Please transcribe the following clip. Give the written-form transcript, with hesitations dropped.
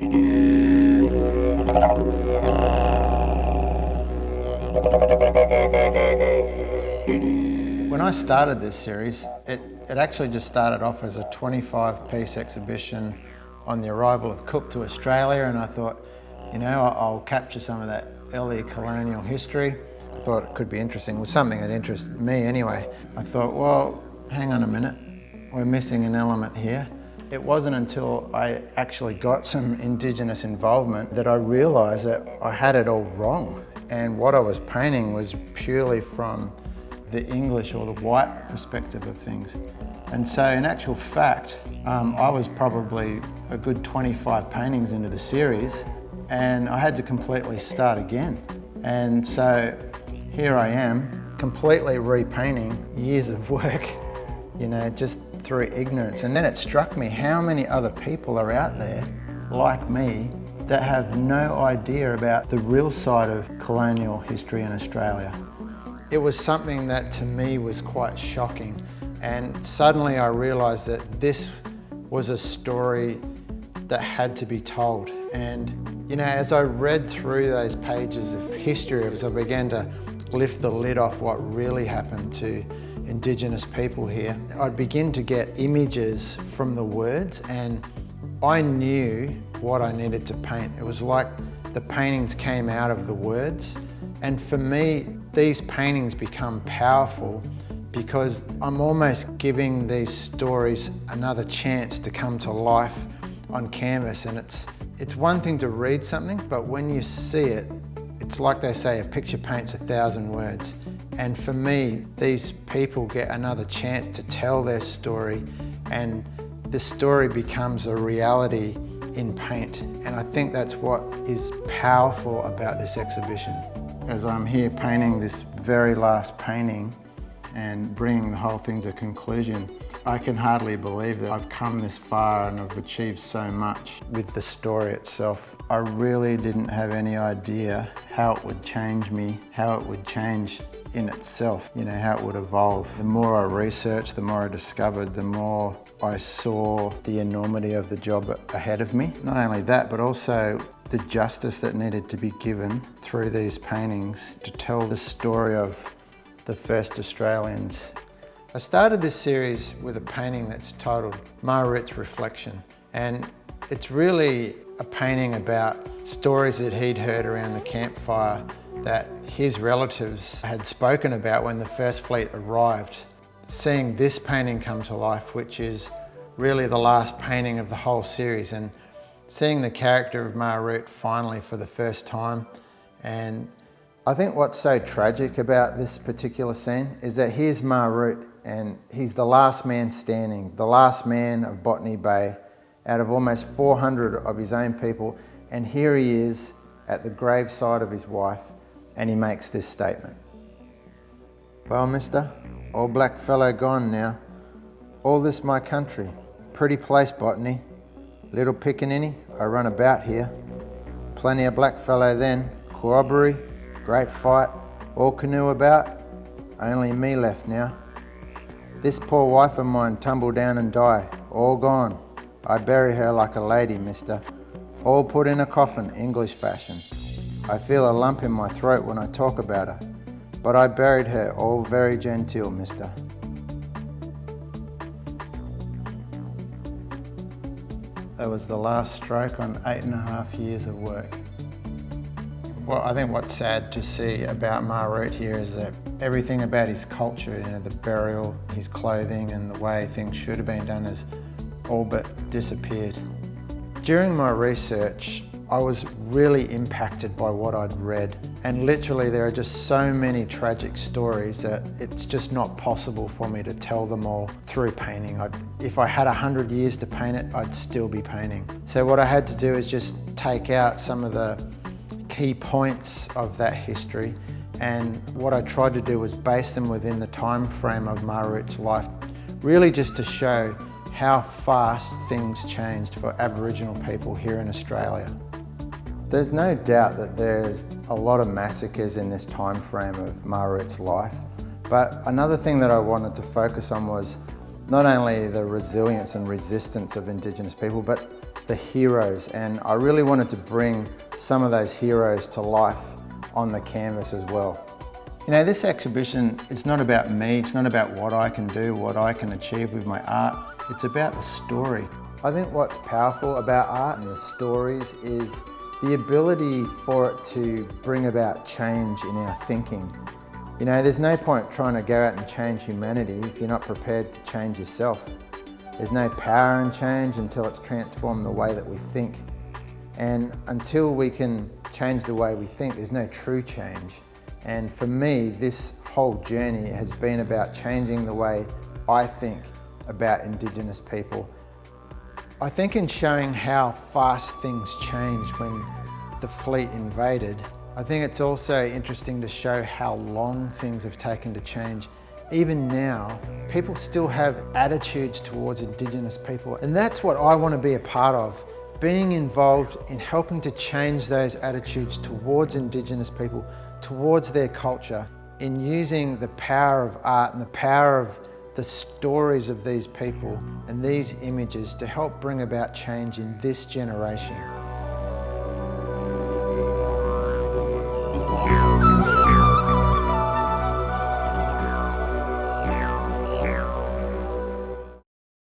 When I started this series, it actually just started off as a 25-piece exhibition on the arrival of Cook to Australia, and I thought, you know, I'll capture some of that early colonial history. I thought it could be interesting. It was something that interested me anyway. I thought, well, hang on a minute, we're missing an element here. It wasn't until I actually got some Indigenous involvement that I realised that I had it all wrong. And what I was painting was purely from the English or the white perspective of things. And so in actual fact, I was probably a good 25 paintings into the series, and I had to completely start again. And so here I am, completely repainting years of work, you know, just through ignorance. And then it struck me how many other people are out there like me that have no idea about the real side of colonial history in Australia. It was something that to me was quite shocking, and suddenly I realised that this was a story that had to be told. And you know, as I read through those pages of history, as I began to lift the lid off what really happened to Indigenous people here, I'd begin to get images from the words, and I knew what I needed to paint. It was like the paintings came out of the words, and for me, these paintings become powerful because I'm almost giving these stories another chance to come to life on canvas. And it's one thing to read something, but when you see it, it's like they say, a picture paints 1,000 words. And for me, these people get another chance to tell their story, and the story becomes a reality in paint. And I think that's what is powerful about this exhibition. As I'm here painting this very last painting and bringing the whole thing to conclusion, I can hardly believe that I've come this far and I've achieved so much with the story itself. I really didn't have any idea how it would change me, how it would change in itself, you know, how it would evolve. The more I researched, the more I discovered, the more I saw the enormity of the job ahead of me. Not only that, but also the justice that needed to be given through these paintings to tell the story of the first Australians. I started this series with a painting that's titled Margaret's Reflection, and it's really a painting about stories that he'd heard around the campfire that his relatives had spoken about when the First Fleet arrived. Seeing this painting come to life, which is really the last painting of the whole series, and seeing the character of Margaret finally for the first time. And I think what's so tragic about this particular scene is that here's Margaret, and he's the last man standing, the last man of Botany Bay out of almost 400 of his own people, and here he is at the graveside of his wife, and he makes this statement. Well, mister, old black fellow gone now, all this my country, pretty place Botany, little pickaninny, I run about here, plenty of black fellow then, corroboree, great fight, all canoe about, only me left now. This poor wife of mine tumble down and die, all gone. I bury her like a lady, mister. All put in a coffin, English fashion. I feel a lump in my throat when I talk about her, but I buried her all very genteel, mister. That was the last stroke on 8.5 years of work. Well, I think what's sad to see about Margaret here is that everything about his culture, you know, the burial, his clothing, and the way things should have been done has all but disappeared. During my research, I was really impacted by what I'd read, and literally there are just so many tragic stories that it's just not possible for me to tell them all through painting. If I had 100 years to paint it, I'd still be painting. So what I had to do is just take out some of the key points of that history, and what I tried to do was base them within the time frame of Margaret's life, really just to show how fast things changed for Aboriginal people here in Australia. There's no doubt that there's a lot of massacres in this time frame of Margaret's life, but another thing that I wanted to focus on was not only the resilience and resistance of Indigenous people, but the heroes, and I really wanted to bring some of those heroes to life on the canvas as well. You know, this exhibition is not about me, it's not about what I can do, what I can achieve with my art, it's about the story. I think what's powerful about art and the stories is the ability for it to bring about change in our thinking. You know, there's no point trying to go out and change humanity if you're not prepared to change yourself. There's no power in change until it's transformed the way that we think. And until we can change the way we think, there's no true change. And for me, this whole journey has been about changing the way I think about Indigenous people. I think in showing how fast things changed when the fleet invaded, I think it's also interesting to show how long things have taken to change. Even now, people still have attitudes towards Indigenous people, and that's what I want to be a part of. Being involved in helping to change those attitudes towards Indigenous people, towards their culture, in using the power of art and the power of the stories of these people and these images to help bring about change in this generation.